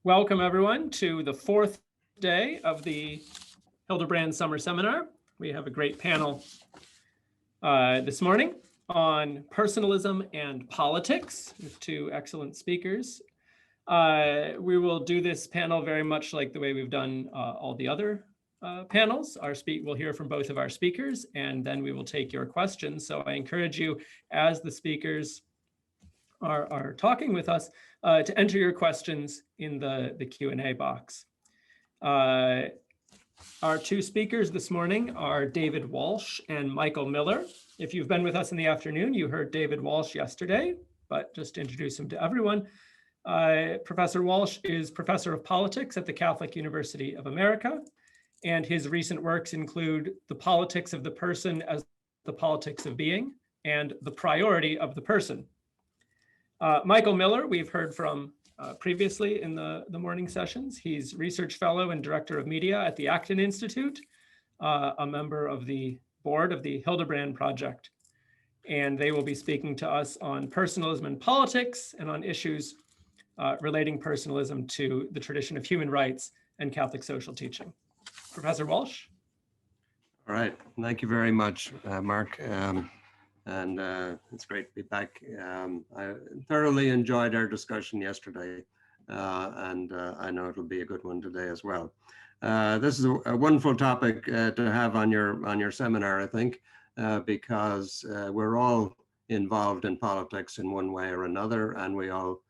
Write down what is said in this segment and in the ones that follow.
Welcome everyone to the fourth day of the Hildebrand Summer Seminar. We have a great panel this morning on personalism and politics with two excellent speakers. We will do this panel very much like the way we've done all the other panels. We'll hear from both of our speakers, and then we will take your questions. So I encourage you, as the speakers are talking with us, to enter your questions in the Q&A box. Our two speakers this morning are David Walsh and Michael Miller. If you've been with us in the afternoon, you heard David Walsh yesterday, but just to introduce him to everyone. Professor Walsh is professor of politics at the Catholic University of America, and his recent works include The Politics of the Person as the Politics of Being and The Priority of the Person. Michael Miller, we've heard from previously in the morning sessions. He's research fellow and director of media at the Acton Institute, a member of the board of the Hildebrand Project. And they will be speaking to us on personalism and politics and on issues relating personalism to the tradition of human rights and Catholic social teaching. Professor Walsh. All right, thank you very much, Mark. And it's great to be back. I thoroughly enjoyed our discussion yesterday, and I know it'll be a good one today as well. This is a wonderful topic to have on your seminar, I think, because we're all involved in politics in one way or another, and we all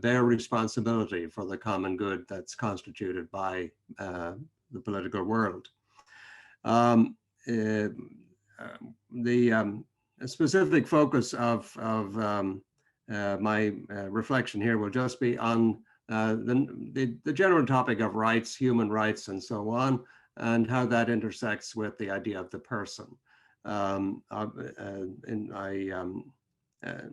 bear responsibility for the common good that's constituted by the political world. A specific focus of my reflection here will just be on the general topic of rights, human rights, and so on, and how that intersects with the idea of the person. And I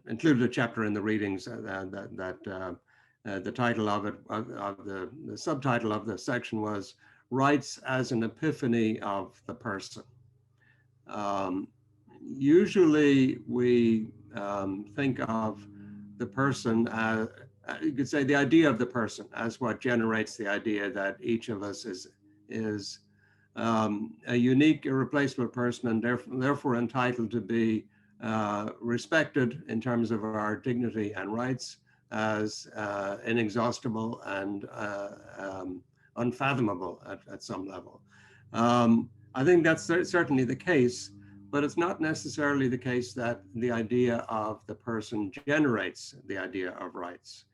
included a chapter in the readings that the title of it, the subtitle of the section was Rights as an Epiphany of the Person. Usually we think of the person as, you could say the idea of the person as what generates the idea that each of us is a unique, irreplaceable person, and therefore entitled to be respected in terms of our dignity and rights as inexhaustible and unfathomable at some level. I think that's certainly the case, but it's not necessarily the case that the idea of the person generates the idea of rights.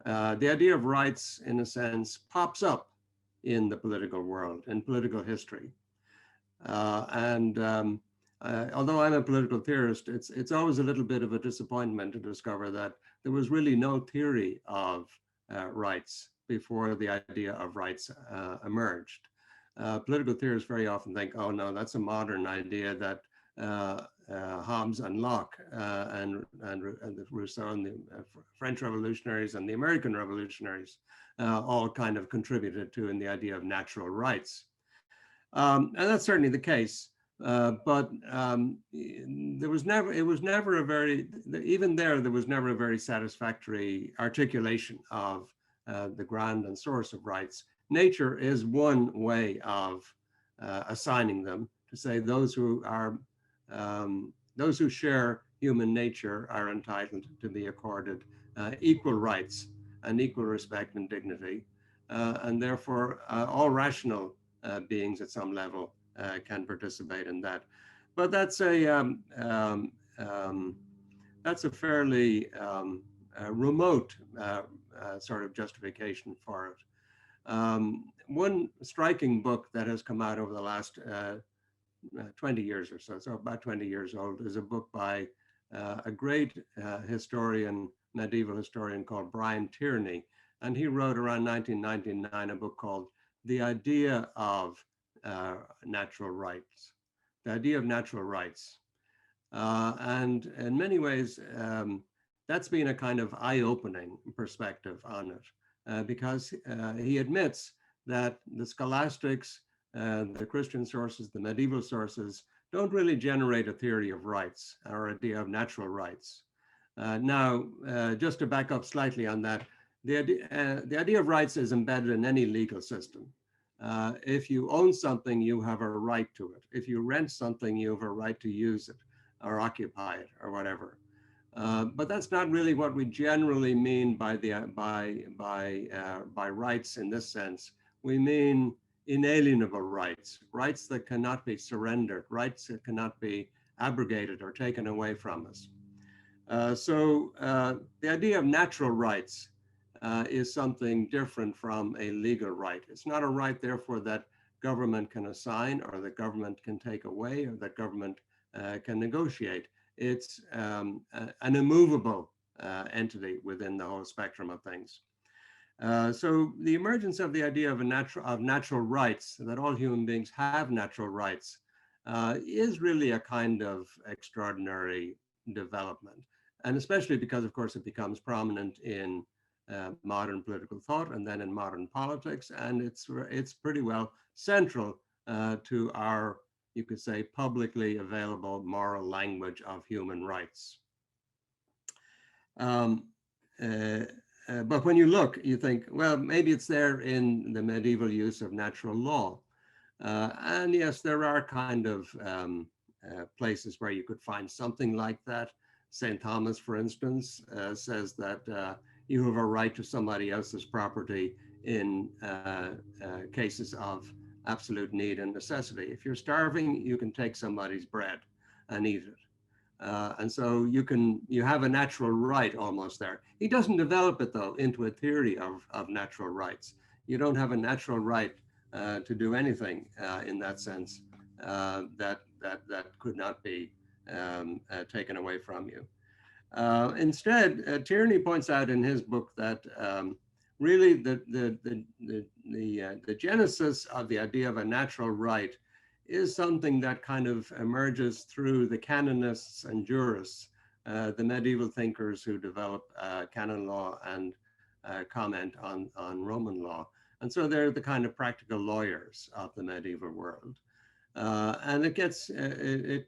The idea of rights, in a sense, pops up in the political world, in political history. Although I'm a political theorist, it's always a little bit of a disappointment to discover that there was really no theory of rights before the idea of rights emerged. Political theorists very often think, oh no, that's a modern idea that Hobbes and Locke and Rousseau and the French revolutionaries and the American revolutionaries all kind of contributed to in the idea of natural rights. And that's certainly the case, but there was never a very, even there was never a very satisfactory articulation of the ground and source of rights. Nature is one way of assigning them, to say those who share human nature are entitled to be accorded equal rights and equal respect and dignity, and therefore all rational beings at some level can participate in that. But that's a fairly remote sort of justification for it. One striking book that has come out over the last 20 years or so about 20 years old, is a book by a great historian, medieval historian called Brian Tierney. And he wrote around 1999 a book called The Idea of Natural Rights. The Idea of Natural Rights. And in many ways, that's been a kind of eye-opening perspective on it, because he admits that the scholastics, the Christian sources, the medieval sources, don't really generate a theory of rights or idea of natural rights. Now, just to back up slightly on that, the idea of rights is embedded in any legal system. If you own something, you have a right to it. If you rent something, you have a right to use it or occupy it or whatever. But that's not really what we generally mean by rights in this sense. We mean inalienable rights, rights that cannot be surrendered, rights that cannot be abrogated or taken away from us. So the idea of natural rights is something different from a legal right. It's not a right, therefore, that government can assign or that government can take away or that government can negotiate. It's an immovable entity within the whole spectrum of things. So the emergence of the idea of natural rights, that all human beings have natural rights, is really a kind of extraordinary development. And especially because, of course, it becomes prominent in modern political thought and then in modern politics. And it's pretty well central to our, you could say, publicly available moral language of human rights. But when you look, you think, well, maybe it's there in the medieval use of natural law. And yes, there are kind of places where you could find something like that. St. Thomas, for instance, says that you have a right to somebody else's property in cases of absolute need and necessity. If you're starving, you can take somebody's bread and eat it. And so you have a natural right almost there. He doesn't develop it, though, into a theory of natural rights. You don't have a natural right to do anything in that sense that could not be taken away from you. Instead, Tierney points out in his book that really the genesis of the idea of a natural right is something that kind of emerges through the canonists and jurists, the medieval thinkers who develop canon law and comment on Roman law. And so they're the kind of practical lawyers of the medieval world. And it gets the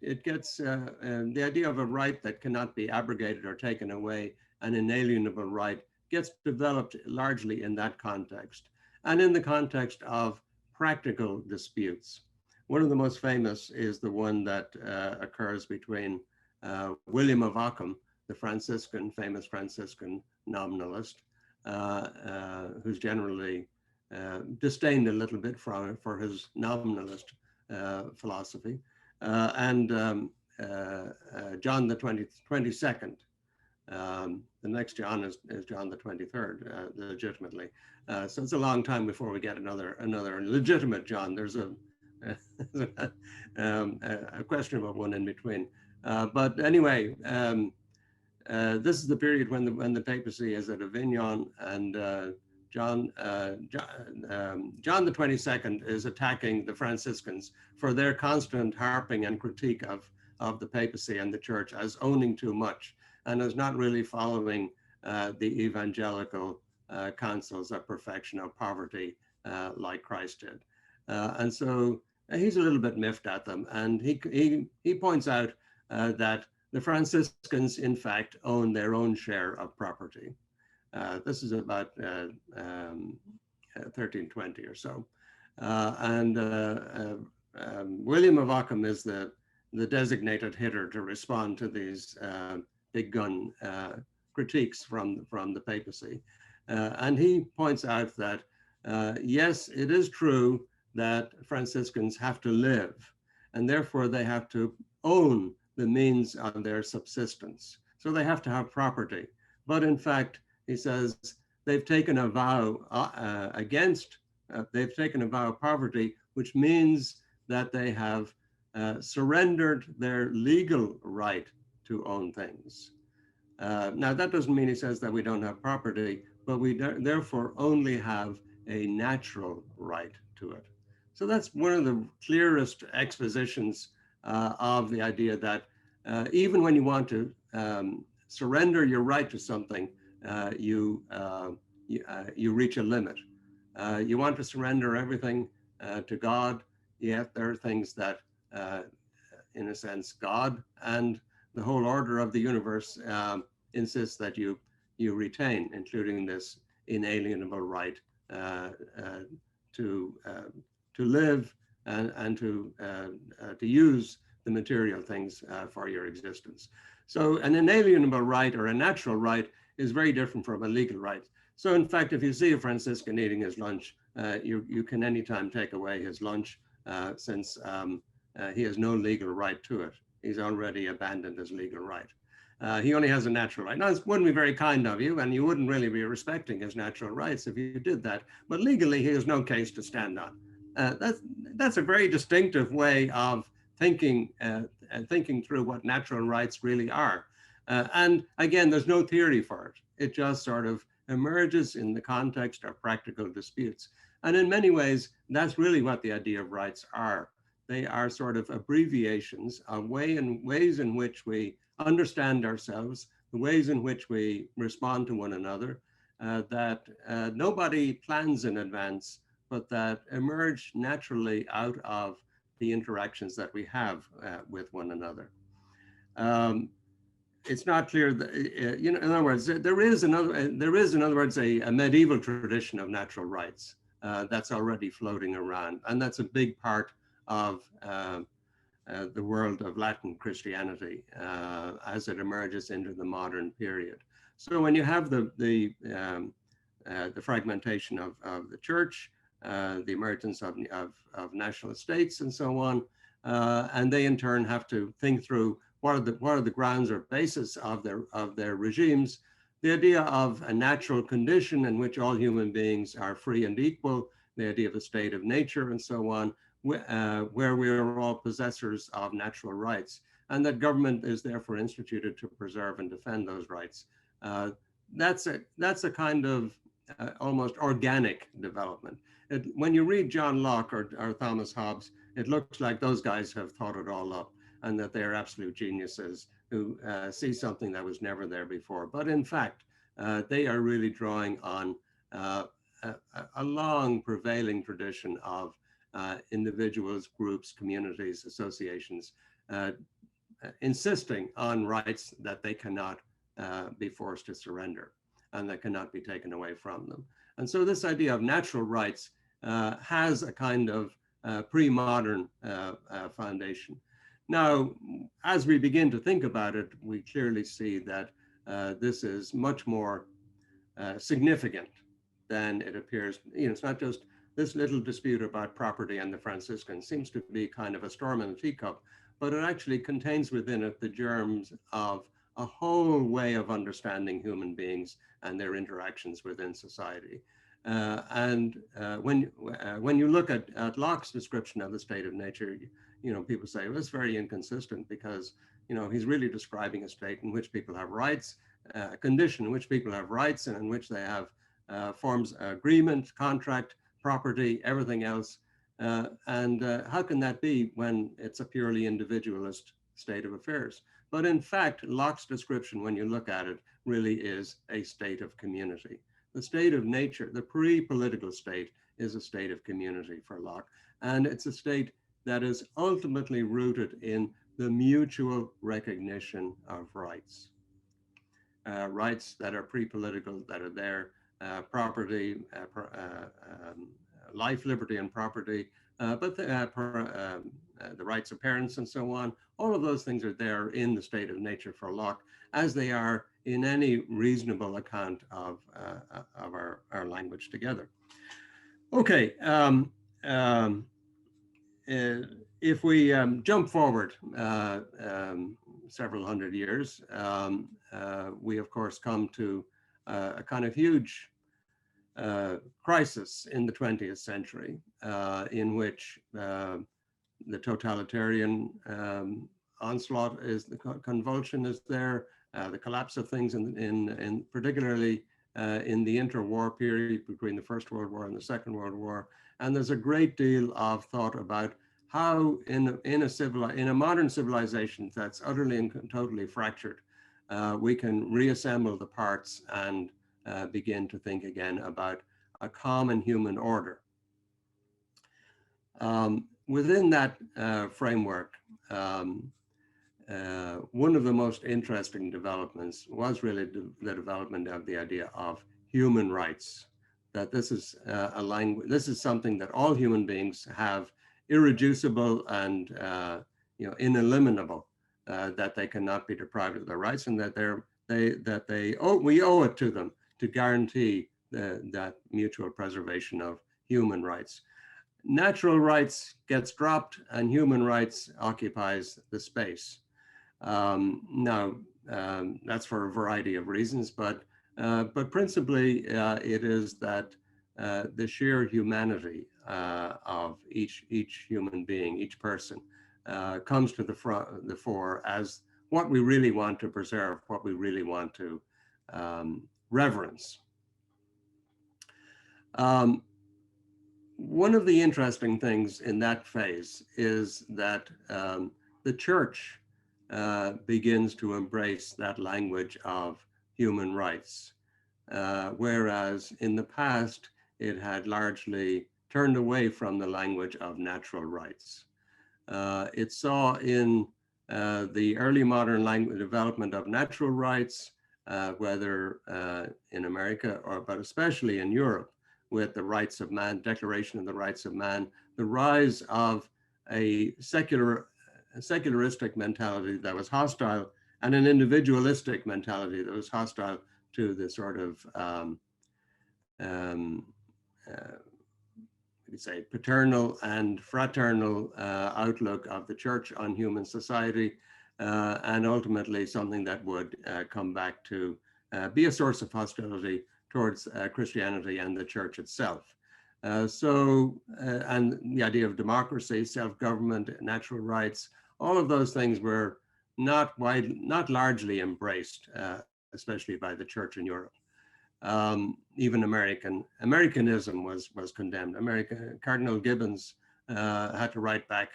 idea of a right that cannot be abrogated or taken away, an inalienable right, gets developed largely in that context and in the context of practical disputes. One of the most famous is the one that occurs between William of Ockham, the famous Franciscan nominalist, who's generally disdained a little bit for his nominalist philosophy, and John the 22nd. The next John is John the 23rd, legitimately. So it's a long time before we get another legitimate John. There's a questionable one in between. But anyway, this is the period when the papacy is at Avignon, and John the 22nd is attacking the Franciscans for their constant harping and critique of the papacy and the church as owning too much and as not really following the evangelical counsels of perfection or poverty like Christ did. And so he's a little bit miffed at them, and he points out that the Franciscans, in fact, own their own share of property. This is about 1320 or so. William of Ockham is the designated hitter to respond to these big gun critiques from the papacy. And he points out that, yes, it is true that Franciscans have to live, and therefore they have to own the means of their subsistence. So they have to have property. But in fact, he says, they've taken a vow they've taken a vow of poverty, which means that they have surrendered their legal right to own things. Now, that doesn't mean he says that we don't have property, but we therefore only have a natural right to it. So that's one of the clearest expositions of the idea that even when you want to surrender your right to something, you reach a limit. You want to surrender everything to God, yet there are things that, in a sense, God and the whole order of the universe insists that you retain, including this inalienable right to live and to use the material things for your existence. So an inalienable right or a natural right is very different from a legal right. So in fact, if you see a Franciscan eating his lunch, you can anytime take away his lunch since he has no legal right to it. He's already abandoned his legal right. He only has a natural right. Now, it wouldn't be very kind of you, and you wouldn't really be respecting his natural rights if you did that. But legally, he has no case to stand on. That's a very distinctive way of thinking through what natural rights really are. And again, there's no theory for it. It just sort of emerges in the context of practical disputes. And in many ways, that's really what the idea of rights are. They are sort of abbreviations of ways in which we understand ourselves, the ways in which we respond to one another, that nobody plans in advance, but that emerge naturally out of the interactions that we have with one another. It's not clear that, in other words, there is in other words, a medieval tradition of natural rights that's already floating around. And that's a big part of the world of Latin Christianity as it emerges into the modern period. So when you have the fragmentation of the church, the emergence of national states and so on, and they in turn have to think through what are the grounds or basis of their regimes. The idea of a natural condition in which all human beings are free and equal, the idea of a state of nature and so on, where we are all possessors of natural rights, and that government is therefore instituted to preserve and defend those rights. That's a kind of almost organic development. When you read John Locke or Thomas Hobbes, it looks like those guys have thought it all up, and that they're absolute geniuses who see something that was never there before. But in fact, they are really drawing on a long prevailing tradition of individuals, groups, communities, associations, insisting on rights that they cannot be forced to surrender and that cannot be taken away from them. And so this idea of natural rights has a kind of pre-modern foundation. Now, as we begin to think about it, we clearly see that this is much more significant than it appears. It's not just this little dispute about property and the Franciscans seems to be kind of a storm in a teacup, but it actually contains within it the germs of a whole way of understanding human beings and their interactions within society. When you look at Locke's description of the state of nature, people say, well, it's very inconsistent because, he's really describing a state in which people have rights, a condition in which people have rights and in which they have forms agreement, contract, property, everything else. How can that be when it's a purely individualist state of affairs? But in fact, Locke's description, when you look at it, really is a state of community. The state of nature, the pre-political state, is a state of community for Locke. And it's a state that is ultimately rooted in the mutual recognition of rights. Rights that are pre-political, that are there, property, life, liberty, and property, but the rights of parents and so on. All of those things are there in the state of nature for Locke, as they are in any reasonable account of our language together. Okay, if we jump forward several hundred years, we of course come to a kind of huge crisis in the 20th century, in which the totalitarian onslaught is, the convulsion is there, the collapse of things in particularly in the interwar period between the First World War and the Second World War. And there's a great deal of thought about how in a modern civilization that's utterly and totally fractured, we can reassemble the parts and begin to think again about a common human order. Within that framework, one of the most interesting developments was really the development of the idea of human rights, that this is a language, this is something that all human beings have, irreducible and ineliminable, that they cannot be deprived of their rights, and that we owe it to them to guarantee that mutual preservation of human rights. Natural rights gets dropped and human rights occupies the space. That's for a variety of reasons, but principally it is that the sheer humanity of each human being, each person, comes to the fore as what we really want to preserve, what we really want to reverence. One of the interesting things in that phase is that the church begins to embrace that language of human rights, whereas in the past it had largely turned away from the language of natural rights. It saw in the early modern language development of natural rights, whether in America but especially in Europe, with the Rights of Man, Declaration of the Rights of Man, the rise of a secularistic mentality that was hostile, and an individualistic mentality that was hostile to the sort of paternal and fraternal outlook of the church on human society, and ultimately something that would come back to be a source of hostility towards Christianity and the church itself. And the idea of democracy, self-government, natural rights, all of those things were not largely embraced, especially by the church in Europe. Even Americanism was condemned. Cardinal Gibbons had to write back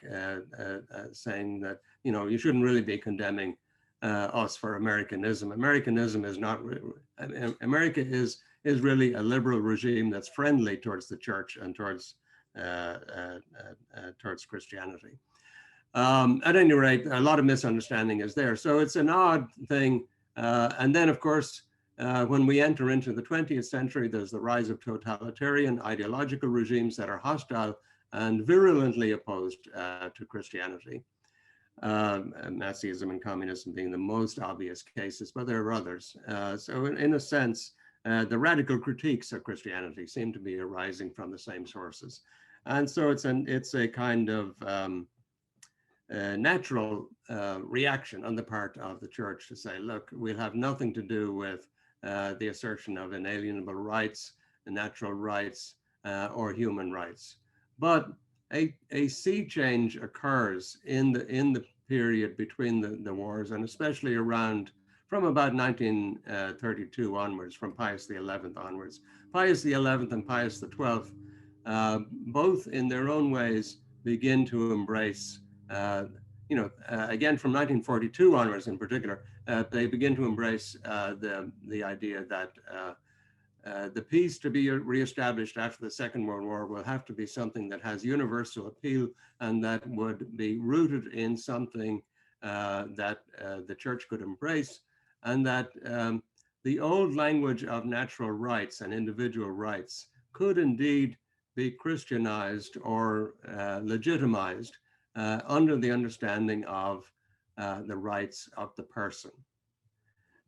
saying that, you shouldn't really be condemning us for Americanism. Americanism is not, America is really a liberal regime that's friendly towards the church and towards Christianity. At any rate, a lot of misunderstanding is there. So it's an odd thing. And then, of course, when we enter into the 20th century, there's the rise of totalitarian ideological regimes that are hostile and virulently opposed to Christianity. Nazism and communism being the most obvious cases, but there are others. So in a sense, the radical critiques of Christianity seem to be arising from the same sources. And so it's a kind of natural reaction on the part of the church to say, look, we'll have nothing to do with the assertion of inalienable rights, natural rights, or human rights. But a sea change occurs in the period between the wars, and especially from about 1932 onwards, from Pius XI onwards. Pius XI and Pius XII, both in their own ways begin to embrace, again from 1942 onwards in particular, they begin to embrace the idea that the peace to be reestablished after the Second World War will have to be something that has universal appeal and that would be rooted in something that the church could embrace, and that the old language of natural rights and individual rights could indeed be Christianized or legitimized under the understanding of the rights of the person.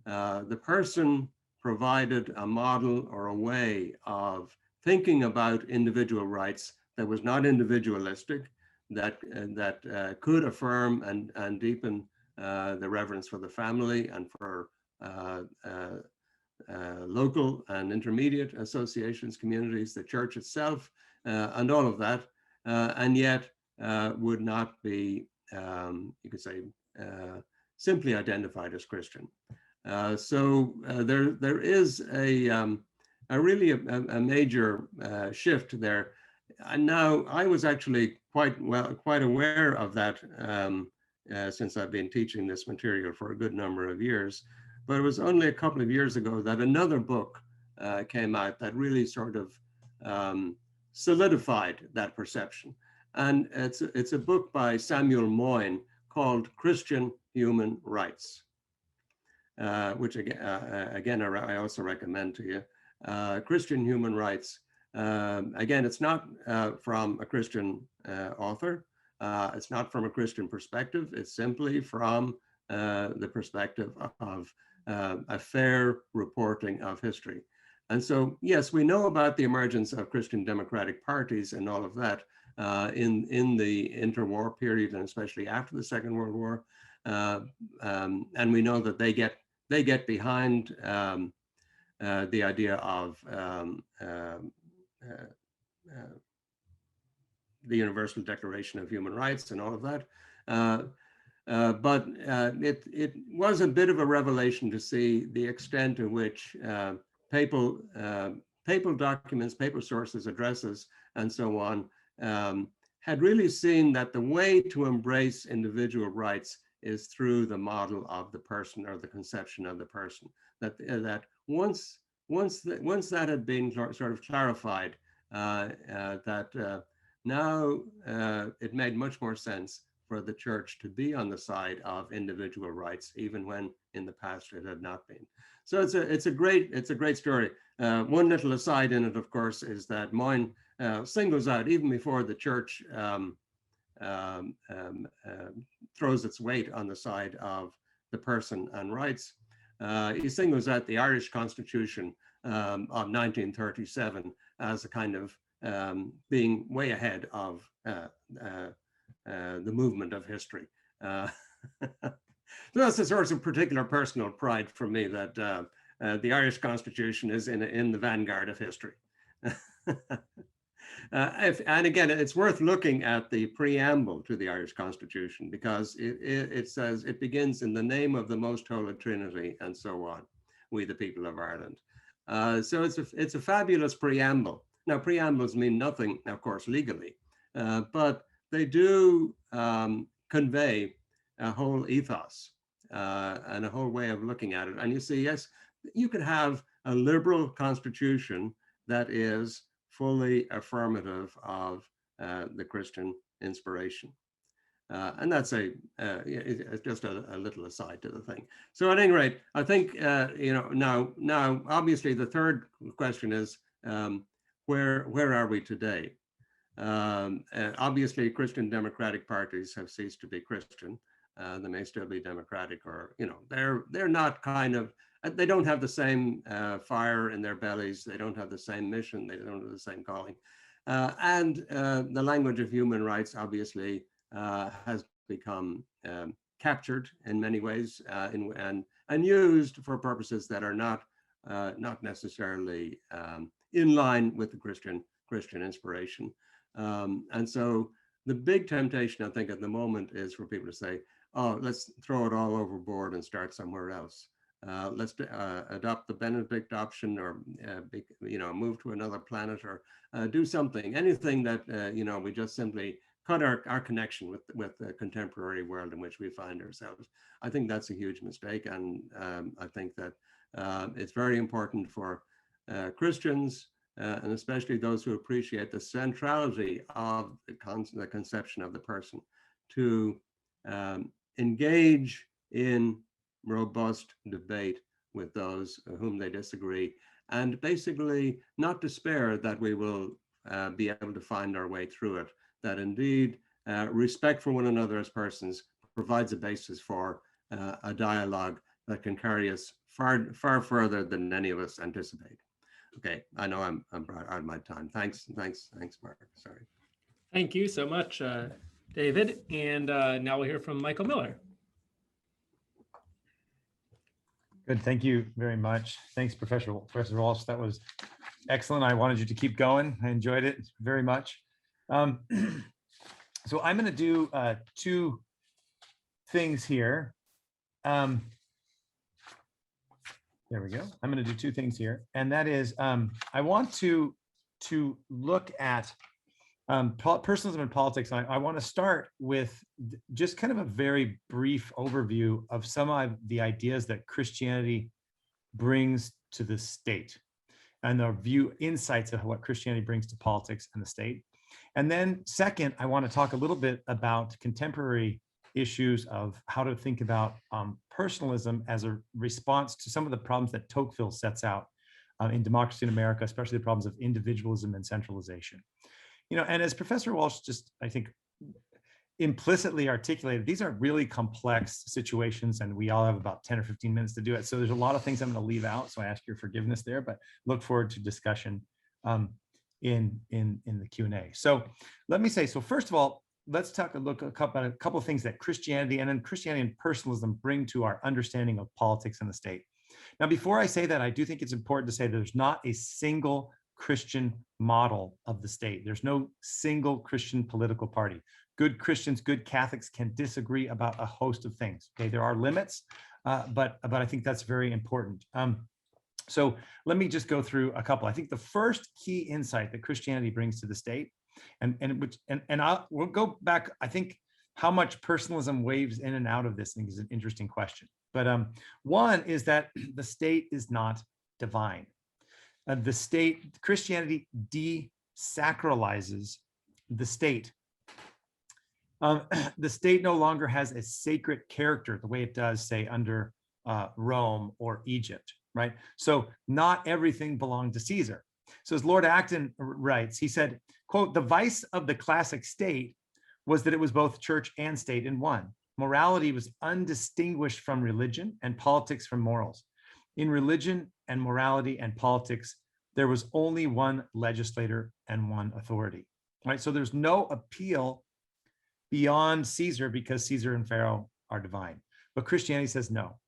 The person provided a model or a way of thinking about individual rights that was not individualistic, that could affirm and deepen the reverence for the family and for local and intermediate associations, communities, the church itself, and all of that, and yet would not be, you could say, simply identified as Christian. So there is really a major shift there. And now I was actually quite aware of that since I've been teaching this material for a good number of years. But it was only a couple of years ago that another book came out that really sort of solidified that perception. And it's a book by Samuel Moyn called Christian Human Rights, which again I also recommend to you. Christian human rights. Again, it's not from a Christian author. It's not from a Christian perspective. It's simply from the perspective of a fair reporting of history. And so, yes, we know about the emergence of Christian democratic parties and all of that in the interwar period, and especially after the Second World War. And we know that they get behind the idea of the Universal Declaration of Human Rights and all of that. But it was a bit of a revelation to see the extent to which papal documents, papal sources, addresses, and so on, had really seen that the way to embrace individual rights is through the model of the person, or the conception of the person. That once that had been sort of clarified, now it made much more sense for the church to be on the side of individual rights, even when in the past it had not been. So it's a great story. One little aside in it, of course, is that Moyne singles out, even before the church throws its weight on the side of the person and rights, he singles out the Irish Constitution of 1937 as a kind of being way ahead of the movement of history. So that's a source of particular personal pride for me, that the Irish Constitution is in the vanguard of history. And again, it's worth looking at the preamble to the Irish Constitution, because it says, it begins in the name of the Most Holy Trinity, and so on, we the people of Ireland. So it's a fabulous preamble. Now, preambles mean nothing, of course, legally, but they do convey a whole ethos and a whole way of looking at it. And you see, yes, you could have a liberal constitution that is fully affirmative of the Christian inspiration. And that's it's just a little aside to the thing. So at any rate, I think, now, obviously the third question is, where are we today? Obviously, Christian democratic parties have ceased to be Christian. They may still be democratic, or they're not they don't have the same fire in their bellies. They don't have the same mission. They don't have the same calling. And the language of human rights obviously has become captured in many ways and used for purposes that are not necessarily in line with the Christian inspiration. And so the big temptation, I think, at the moment is for people to say, oh, let's throw it all overboard and start somewhere else. Let's adopt the Benedict option, or move to another planet, or do something, anything that we just simply cut our connection with the contemporary world in which we find ourselves. I think that's a huge mistake, and I think that it's very important for Christians, and especially those who appreciate the centrality of the conception of the person, to engage in robust debate with those whom they disagree, and basically not despair that we will be able to find our way through it, that indeed respect for one another as persons provides a basis for a dialogue that can carry us far further than any of us anticipate. Okay, I know I'm out of my time. Thanks, Mark. Sorry. Thank you so much, David. And now we'll hear from Michael Miller. Good, thank you very much. Thanks, Professor Walsh. That was excellent. I wanted you to keep going. I enjoyed it very much. So I'm going to do two things here. There we go. I'm going to do two things here, and that is I want to look at personalism and politics. I want to start with just kind of a very brief overview of some of the ideas that Christianity brings to the state, and the insights of what Christianity brings to politics and the state. And then second, I want to talk a little bit about contemporary issues of how to think about personalism as a response to some of the problems that Tocqueville sets out in democracy in America, especially the problems of individualism and centralization. And as Professor Walsh just, I think, implicitly articulated, these are really complex situations, and we all have about 10 or 15 minutes to do it. So there's a lot of things I'm going to leave out, so I ask your forgiveness there, but look forward to discussion in the Q&A. So let me say, so first of all, let's look at a couple of things that Christianity and personalism bring to our understanding of politics and the state. Now, before I say that, I do think it's important to say that there's not a single Christian model of the state. There's no single Christian political party. Good Christians, good Catholics can disagree about a host of things. Okay, there are limits, but I think that's very important. So let me just go through a couple. I think the first key insight that Christianity brings to the state, we'll go back. I think how much personalism waves in and out of this thing is an interesting question. But one is that the state is not divine. Christianity desacralizes the state. The state no longer has a sacred character the way it does, say, under Rome or Egypt, right? So not everything belonged to Caesar. So as Lord Acton writes, he said, quote, "The vice of the classic state was that it was both church and state in one. Morality was undistinguished from religion and politics from morals. In religion and morality and politics, there was only one legislator and one authority," right? So there's no appeal beyond Caesar because Caesar and Pharaoh are divine. But Christianity says no.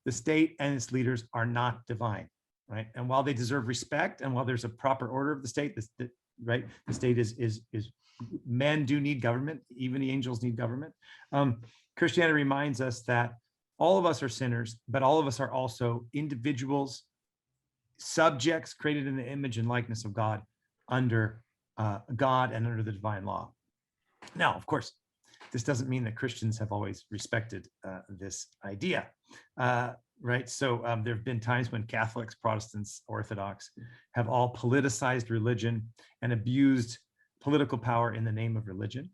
The state and its leaders are not divine, right? And while they deserve respect, and while there's a proper order of the state, right? The state is men do need government, even the angels need government. Christianity reminds us that all of us are sinners, but all of us are also individuals, subjects created in the image and likeness of God under God and under the divine law. Now, of course, this doesn't mean that Christians have always respected this idea, right? So there have been times when Catholics, Protestants, Orthodox have all politicized religion and abused political power in the name of religion.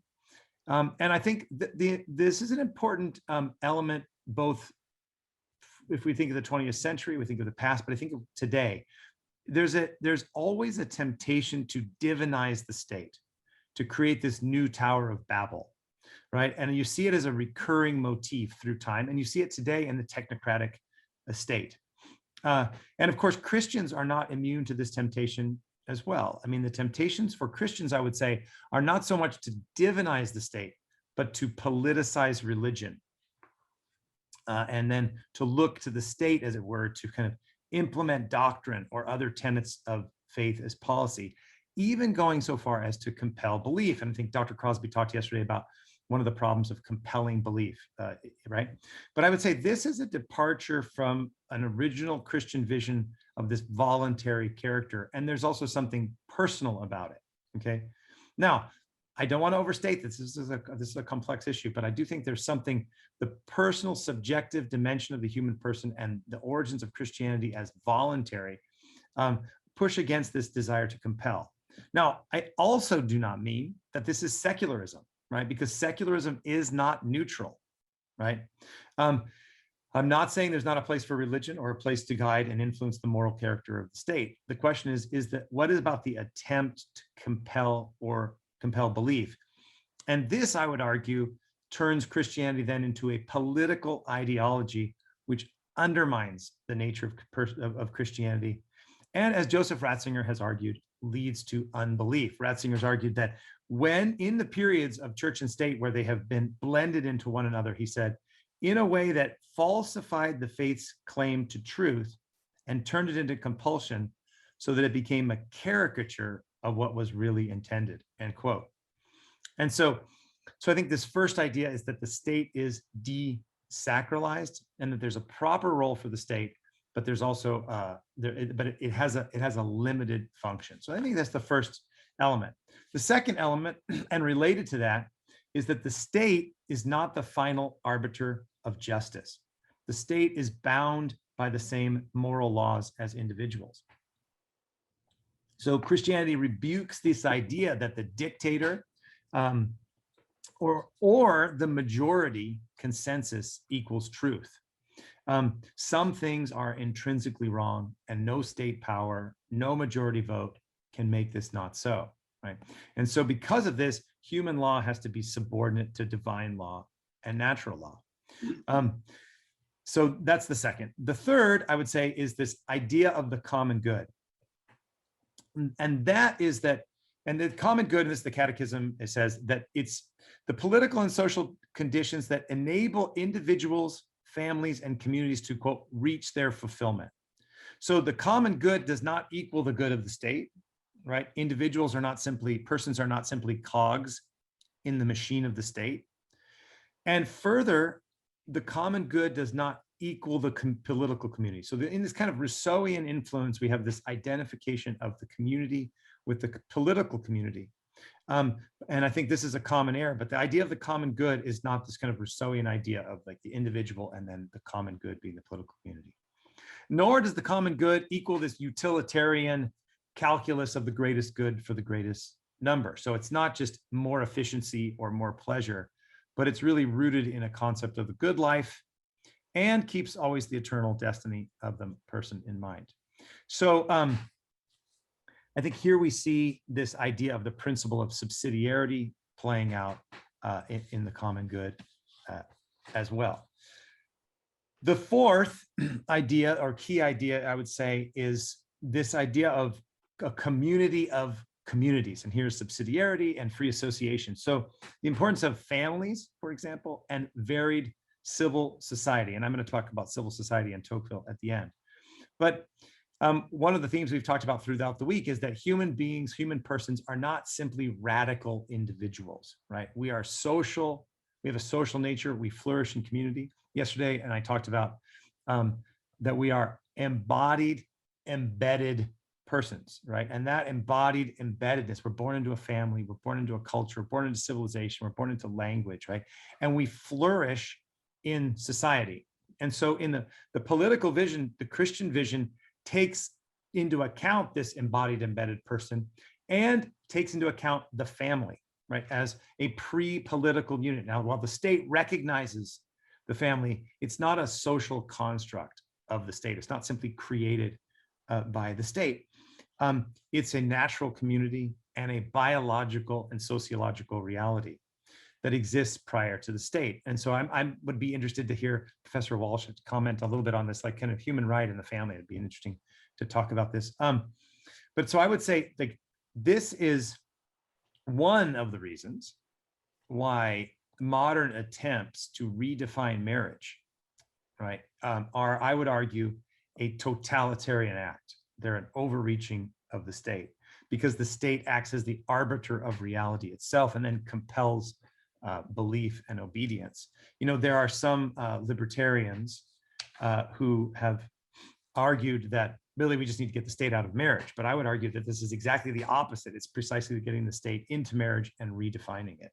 And I think this is an important element, both if we think of the 20th century, we think of the past, but I think of today. There's always a temptation to divinize the state, to create this new Tower of Babel, right? And you see it as a recurring motif through time, and you see it today in the technocratic state. And of course, Christians are not immune to this temptation as well. I mean, the temptations for Christians, I would say, are not so much to divinize the state, but to politicize religion. And then to look to the state, as it were, to kind of implement doctrine or other tenets of faith as policy, even going so far as to compel belief. And I think Dr. Crosby talked yesterday about one of the problems of compelling belief, right? But I would say this is a departure from an original Christian vision of this voluntary character. And there's also something personal about it, okay? Now, I don't want to overstate this. This is a complex issue, but I do think there's something, the personal subjective dimension of the human person and the origins of Christianity as voluntary push against this desire to compel. Now, I also do not mean that this is secularism, right? Because secularism is not neutral, right? I'm not saying there's not a place for religion or a place to guide and influence the moral character of the state. The question is that what is about the attempt to compel belief? And this, I would argue, turns Christianity then into a political ideology, which undermines the nature of Christianity. And as Joseph Ratzinger has argued, leads to unbelief. Ratzinger's argued that when in the periods of church and state where they have been blended into one another, he said, in a way that falsified the faith's claim to truth and turned it into compulsion so that it became a caricature of what was really intended, end quote. And so I think this first idea is that the state is desacralized and that there's a proper role for the state, but there's also it has a limited function. So I think that's the first element. The second element, and related to that, is that the state is not the final arbiter of justice. The state is bound by the same moral laws as individuals. So Christianity rebukes this idea that the dictator or the majority consensus equals truth. Some things are intrinsically wrong, and no state power, no majority vote can make this not so, right? And so because of this, human law has to be subordinate to divine law and natural law. So that's the second. The third, I would say, is this idea of the common good. And that is that, and the common good, and this is the Catechism, it says that it's the political and social conditions that enable individuals, families, and communities to, quote, reach their fulfillment. So the common good does not equal the good of the state, right? Individuals are not simply, persons are not simply cogs in the machine of the state. And further, the common good does not equal the political community. So in this kind of Rousseauian influence, we have this identification of the community with the political community. And I think this is a common error, but the idea of the common good is not this kind of Rousseauian idea of like the individual and then the common good being the political community. Nor does the common good equal this utilitarian calculus of the greatest good for the greatest number. So it's not just more efficiency or more pleasure, but it's really rooted in a concept of the good life and keeps always the eternal destiny of the person in mind. So I think here we see this idea of the principle of subsidiarity playing out in the common good as well. The fourth idea or key idea, I would say, is this idea of a community of communities. And here's subsidiarity and free association. So the importance of families, for example, and varied civil society. And I'm going to talk about civil society and Tocqueville at the end. But one of the themes we've talked about throughout the week is that human beings, human persons are not simply radical individuals, right? We are social. We have a social nature. We flourish in community. Yesterday, and I talked about that we are embodied, embedded persons, right? And that embodied embeddedness, we're born into a family, we're born into a culture, we're born into civilization, we're born into language, right? And we flourish in society. And so in the political vision, the Christian vision takes into account this embodied, embedded person and takes into account the family, right? As a pre-political unit. Now, while the state recognizes the family, it's not a social construct of the state. It's not simply created by the state. It's a natural community and a biological and sociological reality that exists prior to the state. And so I would be interested to hear Professor Walsh comment a little bit on this, like kind of human right in the family. It'd be interesting to talk about this. But so I would say like this is one of the reasons why modern attempts to redefine marriage, right, are, I would argue, a totalitarian act. They're an overreaching of the state because the state acts as the arbiter of reality itself and then compels belief and obedience. You know, there are some libertarians who have argued that really we just need to get the state out of marriage. But I would argue that this is exactly the opposite. It's precisely getting the state into marriage and redefining it.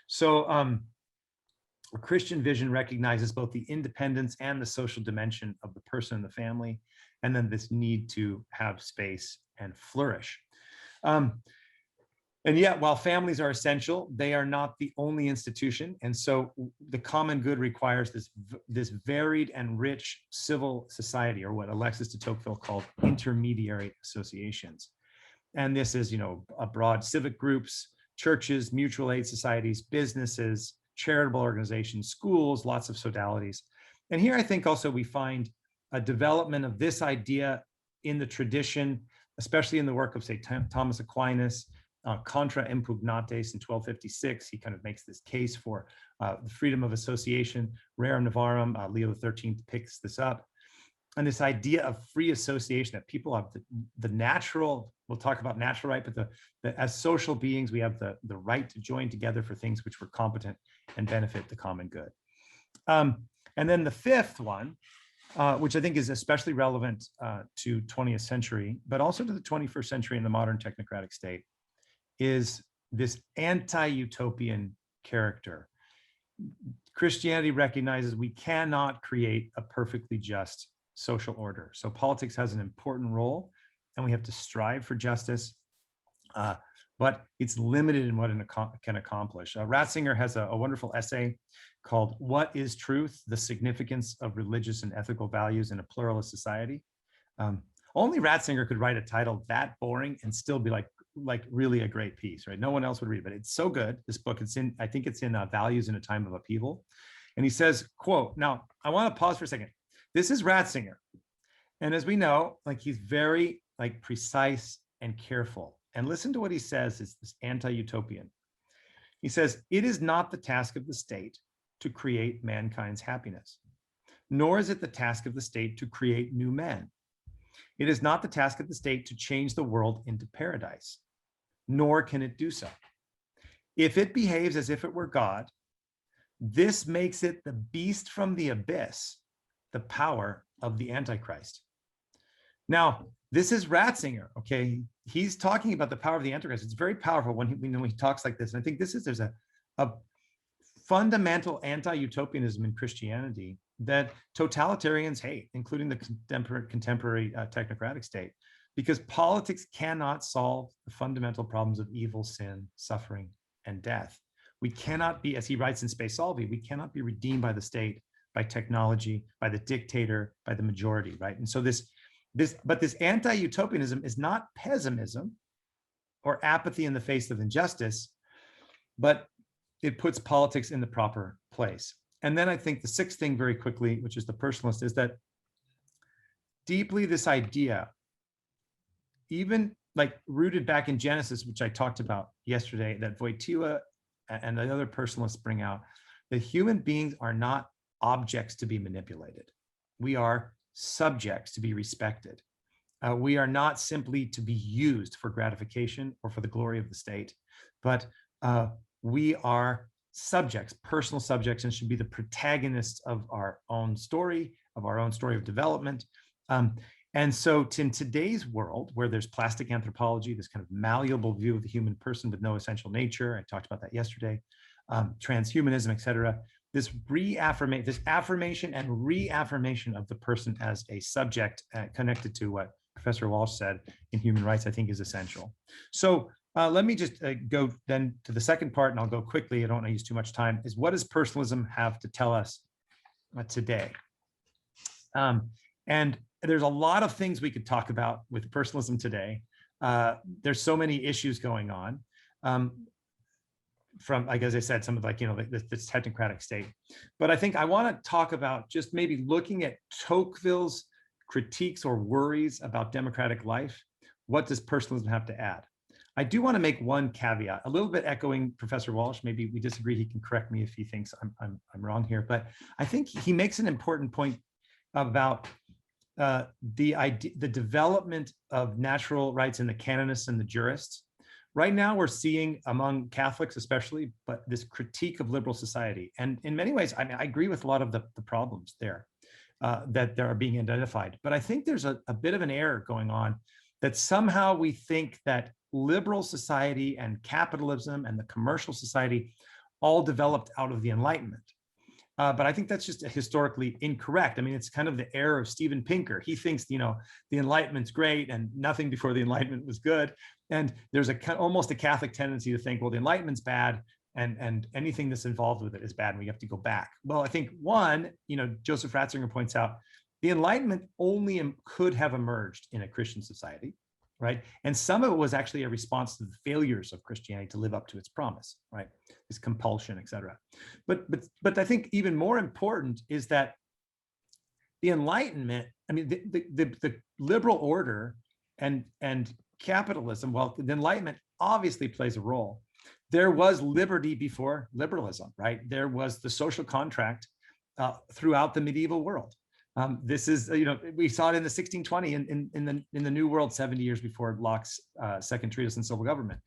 So a Christian vision recognizes both the independence and the social dimension of the person and the family, and then this need to have space and flourish. And yet, while families are essential, they are not the only institution. And so the common good requires this varied and rich civil society, or what Alexis de Tocqueville called intermediary associations. And this is, you know, broad civic groups, churches, mutual aid societies, businesses, charitable organizations, schools, lots of sodalities. And here I think also we find a development of this idea in the tradition, especially in the work of, say, Thomas Aquinas, Contra Impugnates in 1256. He kind of makes this case for the freedom of association. Rerum Novarum, Leo XIII picks this up. And this idea of free association, that people have the natural, we'll talk about natural right, but as social beings, we have the right to join together for things which were competent and benefit the common good. And then the fifth one, which I think is especially relevant to 20th century, but also to the 21st century in the modern technocratic state, is this anti-utopian character. Christianity recognizes we cannot create a perfectly just social order. So politics has an important role, and we have to strive for justice. but it's limited in what it can accomplish. Ratzinger has a wonderful essay called "What is Truth? The Significance of Religious and Ethical Values in a Pluralist Society." Only Ratzinger could write a title that boring and still be like really a great piece, right? No one else would read it, but it's so good. This book, I think it's in Values in a Time of Upheaval. And he says, quote, now I want to pause for a second. This is Ratzinger. And as we know, like he's very like precise and careful. And listen to what he says is this anti-utopian. He says, it is not the task of the state to create mankind's happiness, nor is it the task of the state to create new men. It is not the task of the state to change the world into paradise, nor can it do so. If it behaves as if it were God, this makes it the beast from the abyss, the power of the Antichrist. Now, this is Ratzinger, okay? He's talking about the power of the Antichrist. It's very powerful when he talks like this. And I think there's a fundamental anti-utopianism in Christianity that totalitarians hate, including the contemporary technocratic state, because politics cannot solve the fundamental problems of evil, sin, suffering, and death. We cannot be, as he writes in Spe Salvi, we cannot be redeemed by the state, by technology, by the dictator, by the majority, right? And so this anti-utopianism is not pessimism or apathy in the face of injustice, but it puts politics in the proper place. And then I think the sixth thing very quickly, which is the personalist, is that deeply this idea, even like rooted back in Genesis, which I talked about yesterday, that Wojtyła and the other personalists bring out, that human beings are not objects to be manipulated. We are subjects to be respected. We are not simply to be used for gratification or for the glory of the state, but we are subjects, personal subjects, and should be the protagonists of our own story of development. And so in today's world, where there's plastic anthropology, this kind of malleable view of the human person with no essential nature, I talked about that yesterday, transhumanism, et cetera, this affirmation and reaffirmation of the person as a subject connected to what Professor Walsh said in human rights, I think is essential. So let me just go then to the second part, and I'll go quickly. I don't want to use too much time, is what does personalism have to tell us today? And there's a lot of things we could talk about with personalism today. There's so many issues going on. From, like, as I said, some of this technocratic state. But I think I want to talk about just maybe looking at Tocqueville's critiques or worries about democratic life. What does personalism have to add? I do want to make one caveat, a little bit echoing Professor Walsh. Maybe we disagree. He can correct me if he thinks I'm wrong here. But I think he makes an important point about the development of natural rights in the canonists and the jurists. Right now, we're seeing among Catholics, especially, but this critique of liberal society. And in many ways, I mean, I agree with a lot of the problems there that are being identified. But I think there's a bit of an error going on that somehow we think that liberal society and capitalism and the commercial society all developed out of the Enlightenment. But I think that's just historically incorrect. I mean, it's kind of the error of Steven Pinker. He thinks, the Enlightenment's great and nothing before the Enlightenment was good. And there's almost a Catholic tendency to think, well, the Enlightenment's bad and anything that's involved with it is bad and we have to go back. Well, I think one, Joseph Ratzinger points out, the Enlightenment only could have emerged in a Christian society, right? And some of it was actually a response to the failures of Christianity to live up to its promise, right? This compulsion, et cetera. But I think even more important is that the Enlightenment, I mean, the liberal order and capitalism, well, the Enlightenment obviously plays a role. There was liberty before liberalism, right? There was the social contract throughout the medieval world. This is, we saw it in the 1620 in the New World 70 years before Locke's second treatise on civil government.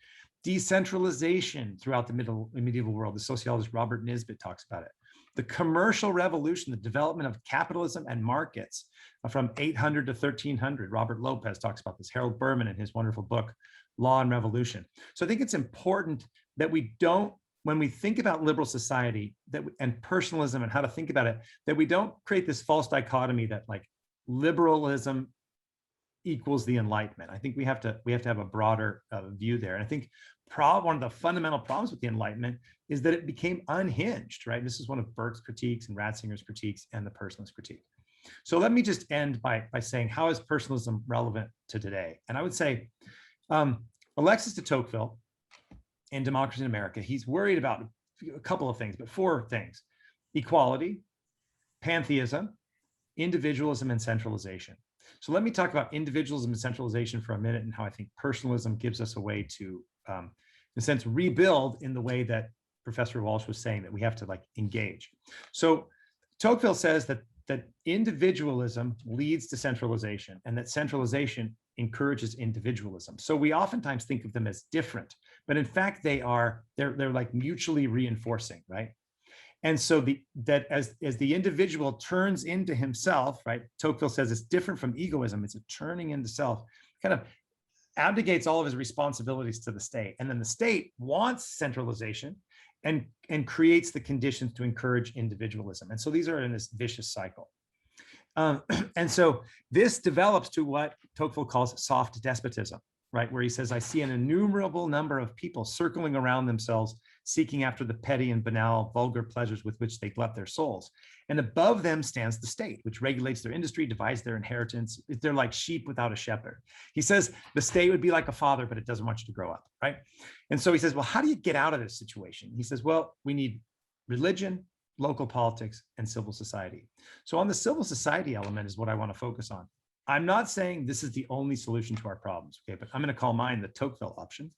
Decentralization throughout the medieval world. The sociologist Robert Nisbet talks about it. The commercial revolution, the development of capitalism and markets from 800 to 1300. Robert Lopez talks about this. Harold Berman in his wonderful book, Law and Revolution. So I think it's important that we don't, when we think about liberal society and personalism and how to think about it, that we don't create this false dichotomy that like liberalism equals the Enlightenment. I think we have to have a broader view there. And I think one of the fundamental problems with the Enlightenment is that it became unhinged, right? This is one of Burke's critiques and Ratzinger's critiques and the personalist critique. So let me just end by saying, how is personalism relevant to today? And I would say, Alexis de Tocqueville in Democracy in America, he's worried about a couple of things, but 4 things: equality, pantheism, individualism, and centralization. So let me talk about individualism and centralization for a minute, and how I think personalism gives us a way to, in a sense, rebuild in the way that Professor Walsh was saying that we have to like engage. So Tocqueville says that individualism leads to centralization, and that centralization encourages individualism. So we oftentimes think of them as different, but in fact they're like mutually reinforcing, right? And so as the individual turns into himself, right? Tocqueville says it's different from egoism. It's a turning into self, kind of abdicates all of his responsibilities to the state. And then the state wants centralization and creates the conditions to encourage individualism. And so these are in this vicious cycle. And so this develops to what Tocqueville calls soft despotism, right? Where he says, I see an innumerable number of people circling around themselves, seeking after the petty and banal, vulgar pleasures with which they glut their souls. And above them stands the state, which regulates their industry, divides their inheritance. They're like sheep without a shepherd. He says the state would be like a father, but it doesn't want you to grow up, right? And so he says, well, how do you get out of this situation? He says, well, we need religion, local politics, and civil society. So on the civil society element is what I want to focus on. I'm not saying this is the only solution to our problems, okay? But I'm going to call mine the Tocqueville option,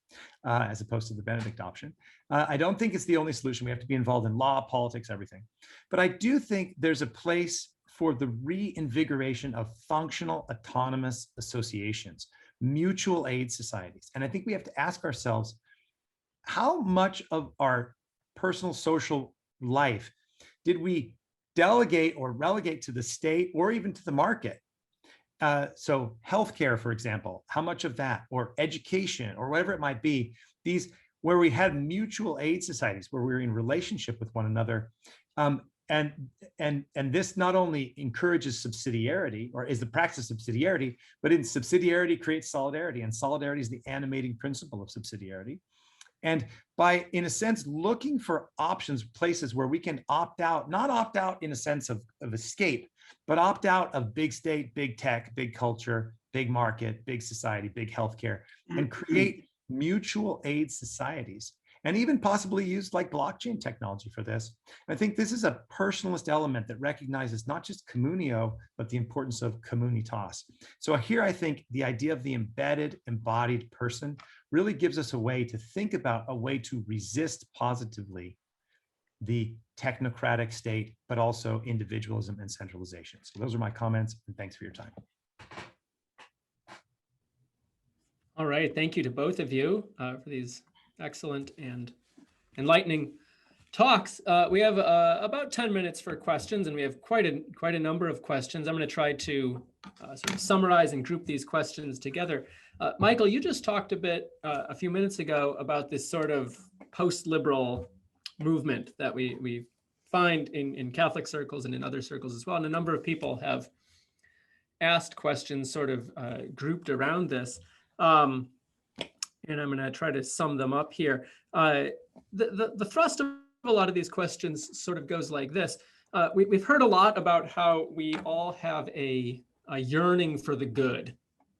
as opposed to the Benedict option. I don't think it's the only solution. We have to be involved in law, politics, everything. But I do think there's a place for the reinvigoration of functional autonomous associations, mutual aid societies. And I think we have to ask ourselves, how much of our personal social life did we delegate or relegate to the state or even to the market? So healthcare, for example, how much of that, or education, or whatever it might be, these where we had mutual aid societies, where we were in relationship with one another. And this not only encourages subsidiarity, or is the practice of subsidiarity, but in subsidiarity creates solidarity, and solidarity is the animating principle of subsidiarity. And by, in a sense, looking for options, places where we can opt out, not opt out in a sense of escape, but opt out of big state, big tech, big culture, big market, big society, big healthcare, and create mutual aid societies, and even possibly use like blockchain technology for this. I think this is a personalist element that recognizes not just communio, but the importance of communitas. So here I think the idea of the embedded, embodied person really gives us a way to think about a way to resist positively the technocratic state, but also individualism and centralization. So those are my comments, and thanks for your time. All right, thank you to both of you for these excellent and enlightening talks. We have about 10 minutes for questions, and we have quite a number of questions. I'm going to try to sort of summarize and group these questions together. Michael, you just talked a bit a few minutes ago about this sort of post-liberal movement that we find in Catholic circles and in other circles as well. And a number of people have asked questions sort of grouped around this. And I'm going to try to sum them up here. The thrust of a lot of these questions sort of goes like this. We've heard a lot about how we all have a yearning for the good,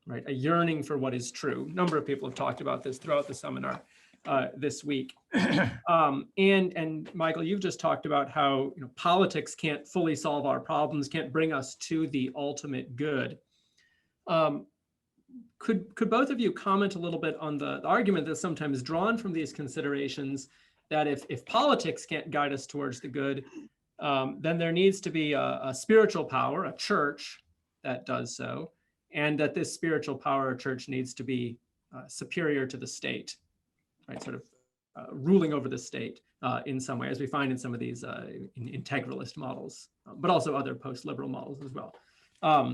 right? A yearning for what is true. A number of people have talked about this throughout the seminar this week. And Michael, you've just talked about how politics can't fully solve our problems, can't bring us to the ultimate good. Could both of you comment a little bit on the argument that's sometimes drawn from these considerations that if politics can't guide us towards the good, then there needs to be a spiritual power, a church that does so, and that this spiritual power or church needs to be superior to the state, right? Sort of ruling over the state in some way, as we find in some of these integralist models, but also other post-liberal models as well.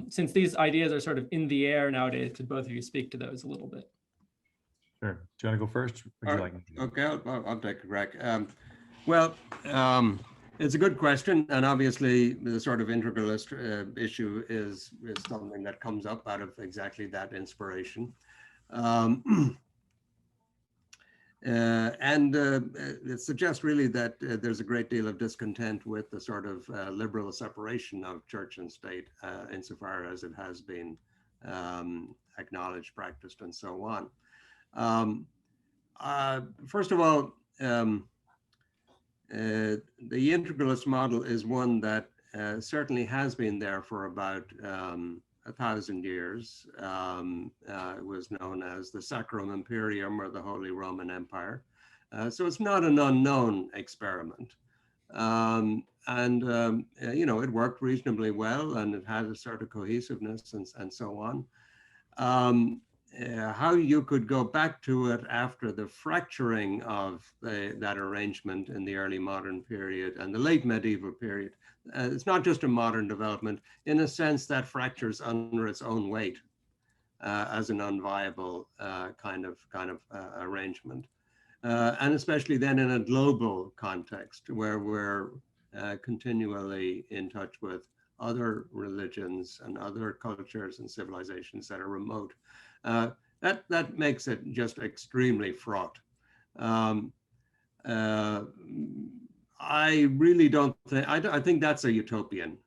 Since these ideas are sort of in the air nowadays, could both of you speak to those a little bit? Sure. Do you want to go first? Would you like me to? Okay, I'll take a crack. It's a good question, and obviously the sort of integralist issue is something that comes up out of exactly that inspiration. It suggests really that there's a great deal of discontent with the sort of liberal separation of church and state insofar as it has been acknowledged, practiced, and so on. First of all, the integralist model is one that certainly has been there for about 1,000 years. It was known as the Sacrum Imperium, or the Holy Roman Empire. So it's not an unknown experiment. You know, it worked reasonably well, and it had a sort of cohesiveness and so on. How you could go back to it after the fracturing of that arrangement in the early modern period and the late medieval period, it's not just a modern development. In a sense, that fractures under its own weight as an unviable kind of arrangement. And especially then in a global context where we're continually in touch with other religions and other cultures and civilizations that are remote. That makes it just extremely fraught. I really don't think, I think that's a utopian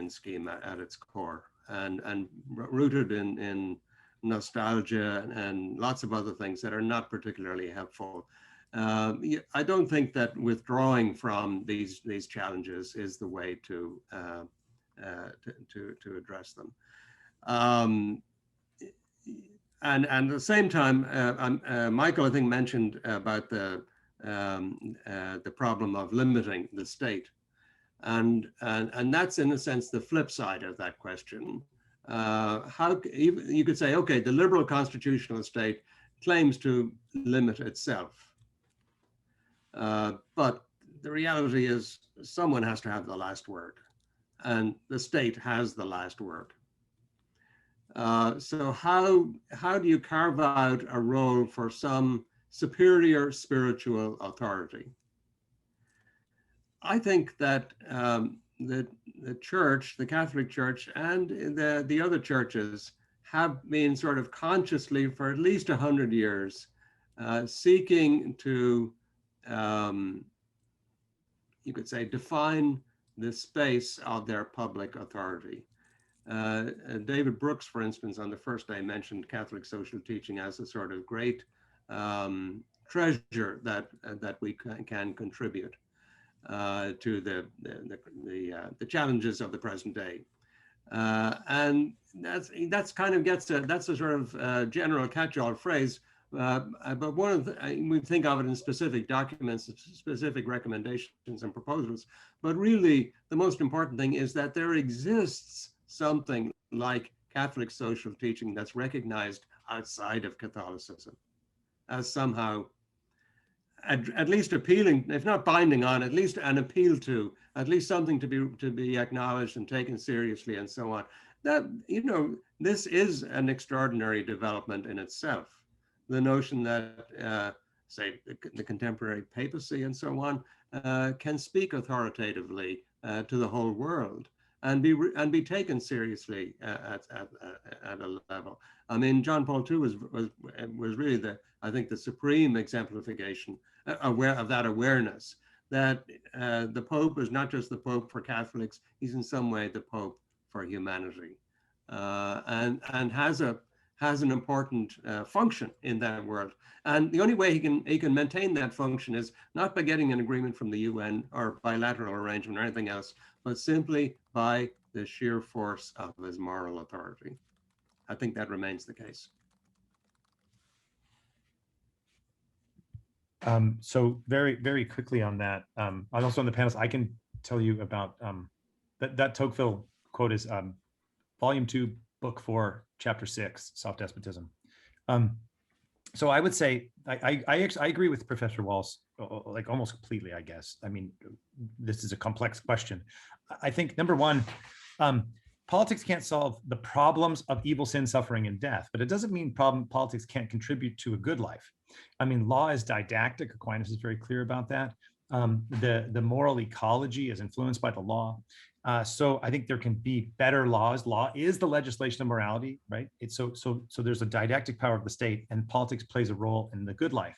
scheme at its core, and rooted in nostalgia and lots of other things that are not particularly helpful. I don't think that withdrawing from these challenges is the way to address them. And at the same time, Michael, I think, mentioned about the problem of limiting the state, and that's in a sense the flip side of that question. How you could say, okay, the liberal constitutional state claims to limit itself, but the reality is someone has to have the last word, and the state has the last word. So how do you carve out a role for some superior spiritual authority? I think that the church, the Catholic Church, and the other churches have been sort of consciously for at least 100 years seeking to, you could say, define the space of their public authority. David Brooks, for instance, on the first day mentioned Catholic social teaching as a sort of great treasure that we can contribute to the challenges of the present day. And that's kind of that's a sort of general catch-all phrase. But one of we think of it in specific documents, specific recommendations and proposals. But really, the most important thing is that there exists something like Catholic social teaching that's recognized outside of Catholicism as somehow at least appealing, if not binding on, at least an appeal to, at least something to be acknowledged and taken seriously and so on. That, you know, this is an extraordinary development in itself. The notion that, say, the contemporary papacy and so on can speak authoritatively to the whole world and be taken seriously at a level. I mean, John Paul II was really I think the supreme exemplification of that awareness that the Pope is not just the Pope for Catholics; he's in some way the Pope for humanity, and has an important function in that world. And the only way he can maintain that function is not by getting an agreement from the UN or bilateral arrangement or anything else, but simply by the sheer force of his moral authority. I think that remains the case. So very, very quickly on that, I'm also on the panels. I can tell you about that Tocqueville quote is volume 2, book 4, chapter 6, soft despotism. So I would say I agree with Professor Walsh, like almost completely, I guess. I mean, this is a complex question. I think number one, politics can't solve the problems of evil, sin, suffering, and death, but it doesn't mean politics can't contribute to a good life. I mean, law is didactic. Aquinas is very clear about that. The moral ecology is influenced by the law. So I think there can be better laws. Law is the legislation of morality, right? It's so there's a didactic power of the state, and politics plays a role in the good life.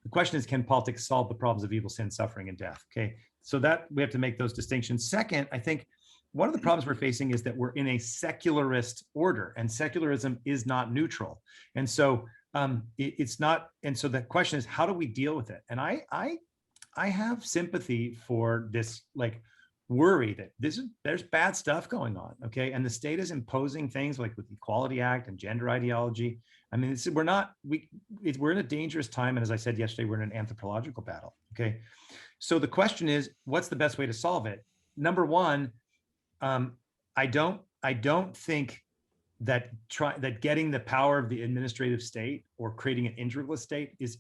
The question is, can politics solve the problems of evil, sin, suffering, and death? Okay, so that we have to make those distinctions. Second, I think one of the problems we're facing is that we're in a secularist order, and secularism is not neutral. And so it's not. And so the question is, how do we deal with it? And I have sympathy for this, like, worry that there's bad stuff going on, okay? And the state is imposing things like with the Equality Act and gender ideology. I mean, we're in a dangerous time, and as I said yesterday, we're in an anthropological battle, okay? So the question is, what's the best way to solve it? Number one, I don't think that getting the power of the administrative state or creating an integralist state is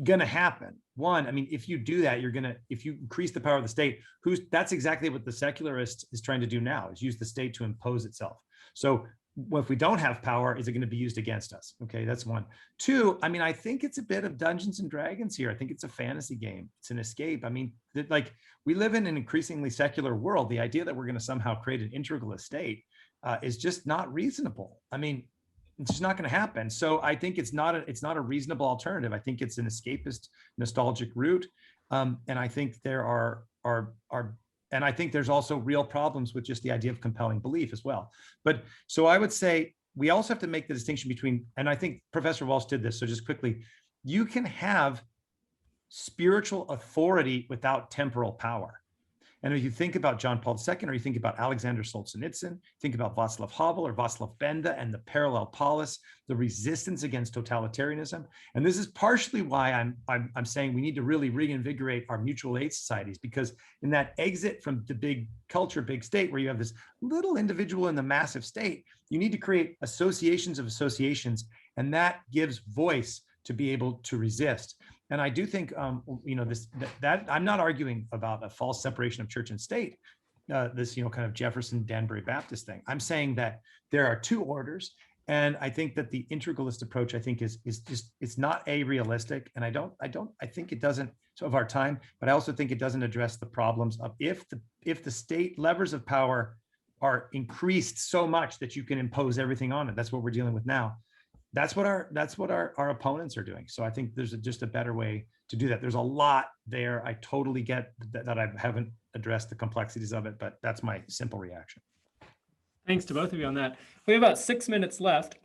going to happen. One, I mean, if you do that, if you increase the power of the state, that's exactly what the secularist is trying to do now, is use the state to impose itself. So if we don't have power, is it going to be used against us? Okay, that's one. Two, I mean, I think it's a bit of Dungeons and Dragons here. I think it's a fantasy game. It's an escape. I mean, like, we live in an increasingly secular world. The idea that we're going to somehow create an integralist state is just not reasonable. I mean, it's just not going to happen. So I think it's not a reasonable alternative. I think it's an escapist, nostalgic route, and I think there and I think there's also real problems with just the idea of compelling belief as well. But so I would say we also have to make the distinction between, and I think Professor Walsh did this. So just quickly, you can have spiritual authority without temporal power. And if you think about John Paul II, or you think about Alexander Solzhenitsyn, think about Václav Havel or Václav Benda and the parallel polis, the resistance against totalitarianism. And this is partially why I'm saying we need to really reinvigorate our mutual aid societies, because in that exit from the big culture, big state, where you have this little individual in the massive state, you need to create associations of associations, and that gives voice to be able to resist. And I do think, that I'm not arguing about a false separation of church and state, this, kind of Jefferson Danbury Baptist thing. I'm saying that there are two orders, and I think that the integralist approach, I think, is just, it's not realistic, and I think it doesn't of our time, but I also think it doesn't address the problems of if the state levers of power are increased so much that you can impose everything on it. That's what we're dealing with now. That's what our opponents are doing. So I think there's just a better way to do that. There's a lot there. I totally get that I haven't addressed the complexities of it, but that's my simple reaction. Thanks to both of you on that. We have about 6 minutes left,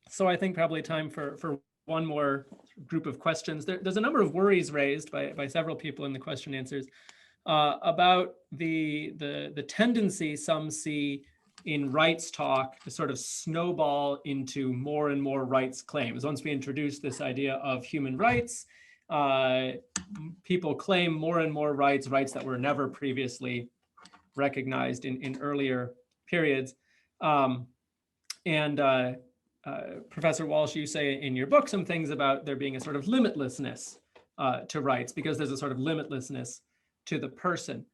so I think probably time for one more group of questions. There's a number of worries raised by several people in the question answers about the tendency some see in rights talk to sort of snowball into more and more rights claims. Once we introduce this idea of human rights, people claim more and more rights that were never previously recognized in earlier periods. Professor Walsh, you say in your book some things about there being a sort of limitlessness to rights, because there's a sort of limitlessness to the person.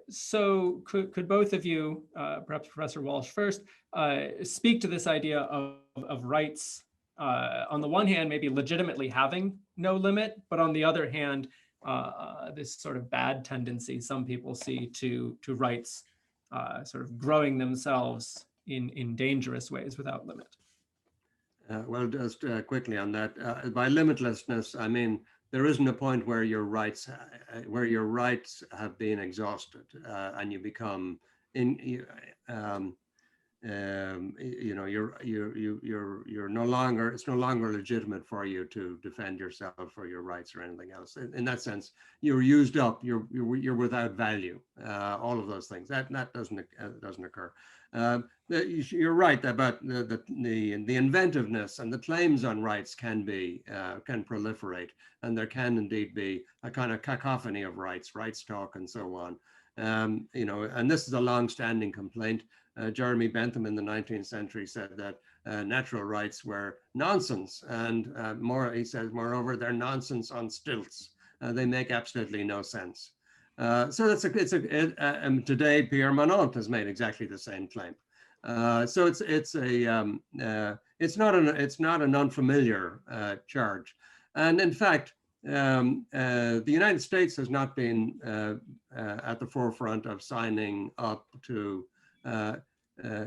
So could both of you, perhaps Professor Walsh first, speak to this idea of rights, on the one hand, maybe legitimately having no limit, but on the other hand, this sort of bad tendency some people see to rights sort of growing themselves in dangerous ways without limit? Well, just quickly on that, by limitlessness, I mean, there isn't a point where your rights have been exhausted, and you become you're no longer, it's no longer legitimate for you to defend yourself or your rights or anything else. In that sense, you're used up, you're without value. All of those things that doesn't occur. You're right about the inventiveness, and the claims on rights can proliferate, and there can indeed be a kind of cacophony of rights talk and so on. And this is a long-standing complaint. Jeremy Bentham in the 19th century said that natural rights were nonsense, and he says, moreover, they're nonsense on stilts. They make absolutely no sense. So today Pierre Monod has made exactly the same claim. So it's not an unfamiliar charge, and in fact, the United States has not been at the forefront of signing up to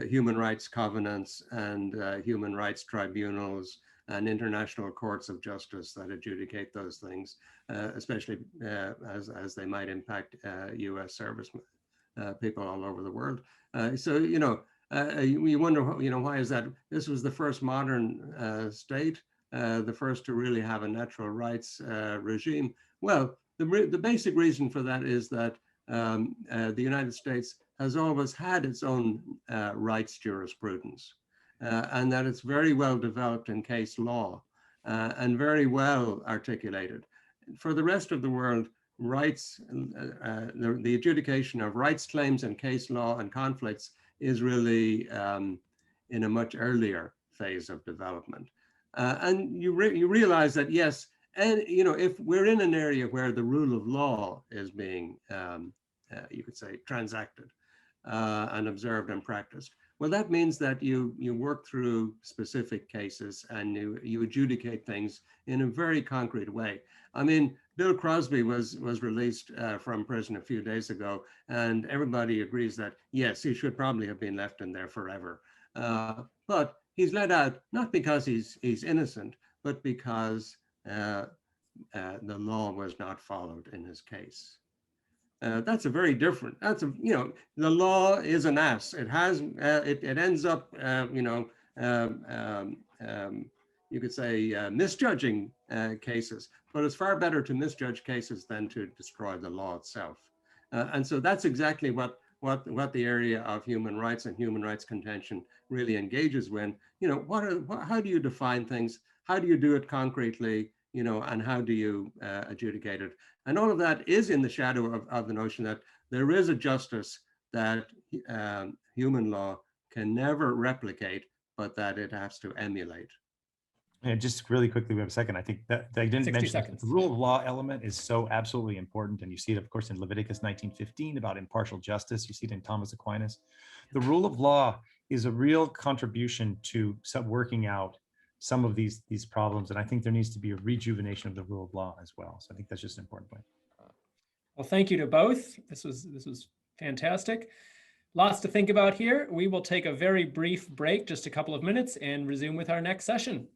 human rights covenants and human rights tribunals and international courts of justice that adjudicate those things, especially as they might impact U.S. servicemen, people all over the world. So, you wonder, why is that? This was the first modern state, the first to really have a natural rights regime. Well, the basic reason for that is that the United States has always had its own rights jurisprudence, and that it's very well developed in case law and very well articulated. For the rest of the world, rights, the adjudication of rights claims and case law and conflicts is really in a much earlier phase of development. And you realize that, yes, and if we're in an area where the rule of law is being, you could say, transacted and observed and practiced, well, that means that you work through specific cases and you adjudicate things in a very concrete way. I mean, Bill Crosby was released from prison a few days ago, and everybody agrees that, yes, he should probably have been left in there forever. But he's let out not because he's innocent, but because the law was not followed in his case. That's a very different, the law is an ass. It has, it ends up, you could say misjudging cases, but it's far better to misjudge cases than to destroy the law itself. And so that's exactly what the area of human rights and human rights contention really engages with. How do you define things? How do you do it concretely? And how do you adjudicate it? And all of that is in the shadow of the notion that there is a justice that human law can never replicate, but that it has to emulate. And just really quickly, we have a second. I think that I didn't mention that the rule of law element is so absolutely important. And you see it, of course, in Leviticus 19:15 about impartial justice. You see it in Thomas Aquinas. The rule of law is a real contribution to working out some of these problems. And I think there needs to be a rejuvenation of the rule of law as well. So I think that's just an important point. Well, thank you to both. This was fantastic. Lots to think about here. We will take a very brief break, just a couple of minutes, and resume with our next session.